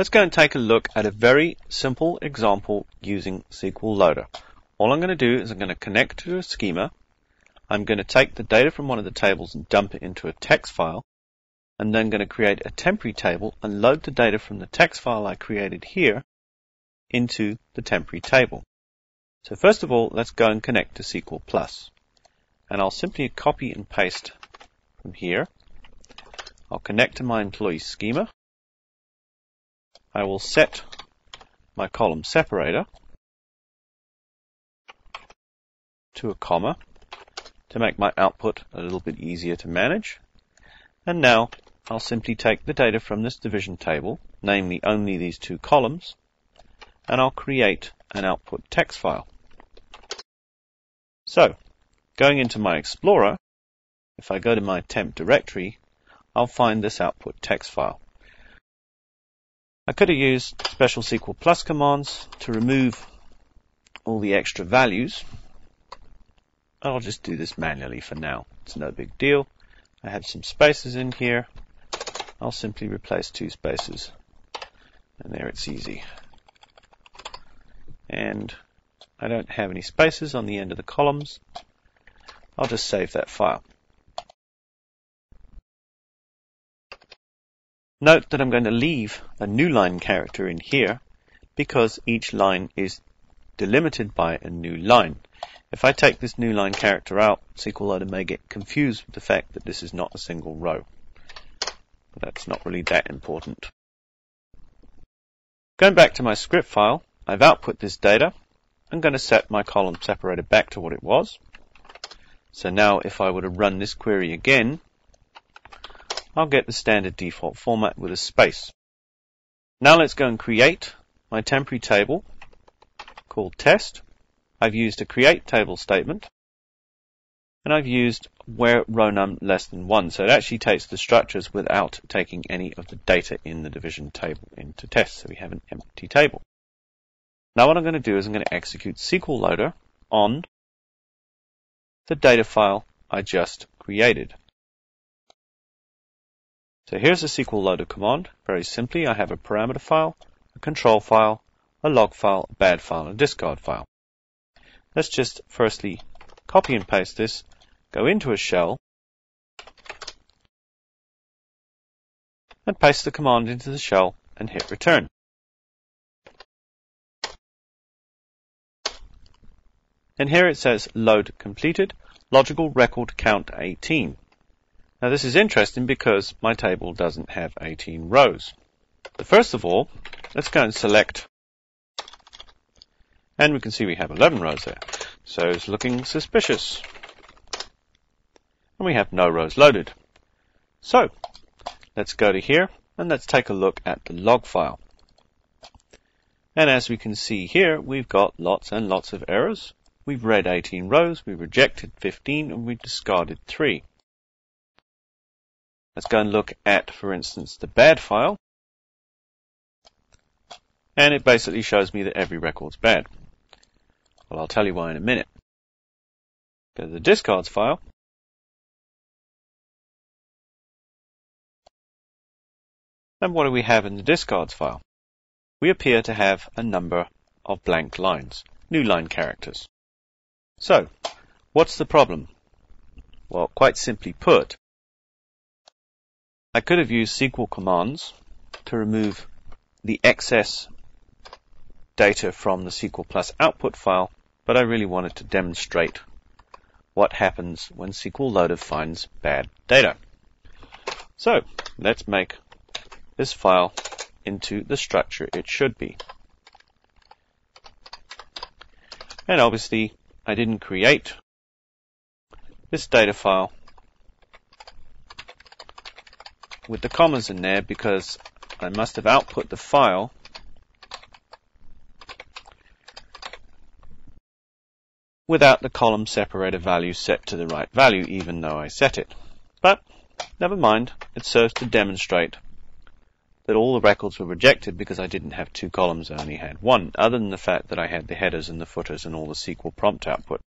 Let's go and take a look at a very simple example using SQL Loader. All I'm going to do is I'm going to connect to a schema. I'm going to take the data from one of the tables and dump it into a text file. And then going to create a temporary table and load the data from the text file I created here into the temporary table. So first of all, let's go and connect to SQL Plus. And I'll simply copy and paste from here. I'll connect to my employee schema. I will set my column separator to a comma to make my output a little bit easier to manage. And now I'll simply take the data from this division table, namely only these two columns, and I'll create an output text file. So, going into my Explorer, if I go to my temp directory, I'll find this output text file. I could have used special SQL Plus commands to remove all the extra values. I'll just do this manually for now. It's no big deal. I have some spaces in here. I'll simply replace two spaces. And there it's easy. And I don't have any spaces on the end of the columns. I'll just save that file. Note that I'm going to leave a new line character in here because each line is delimited by a new line. If I take this new line character out, SQL Loader may get confused with the fact that this is not a single row. But that's not really that important. Going back to my script file, I've output this data. I'm going to set my column separator back to what it was. So now if I were to run this query again, I'll get the standard default format with a space. Now let's go and create my temporary table called test. I've used a create table statement, and I've used where row num less than 1. So it actually takes the structures without taking any of the data in the division table into test. So we have an empty table. Now what I'm going to do is I'm going to execute SQL Loader on the data file I just created. So here's the SQL Loader command. Very simply, I have a parameter file, a control file, a log file, a bad file, and a discard file. Let's just firstly copy and paste this, go into a shell, and paste the command into the shell and hit return. And here it says load completed, logical record count 18. Now this is interesting because my table doesn't have 18 rows. But first of all, let's go and select, and we can see we have 11 rows there. So it's looking suspicious. And we have no rows loaded. So let's go to here and let's take a look at the log file. And as we can see here, we've got lots and lots of errors. We've read 18 rows, we rejected 15, and we discarded 3. Let's go and look at, for instance, the bad file. And it basically shows me that every record's bad. Well, I'll tell you why in a minute. Go to the discards file. And what do we have in the discards file? We appear to have a number of blank lines, new line characters. So, what's the problem? Well, quite simply put, I could have used SQL commands to remove the excess data from the SQL Plus output file, but I really wanted to demonstrate what happens when SQL Loader finds bad data. So, let's make this file into the structure it should be. And obviously, I didn't create this data file with the commas in there because I must have output the file without the column separator value set to the right value, even though I set it. But never mind, it serves to demonstrate that all the records were rejected because I didn't have two columns, I only had one, other than the fact that I had the headers and the footers and all the SQL prompt output.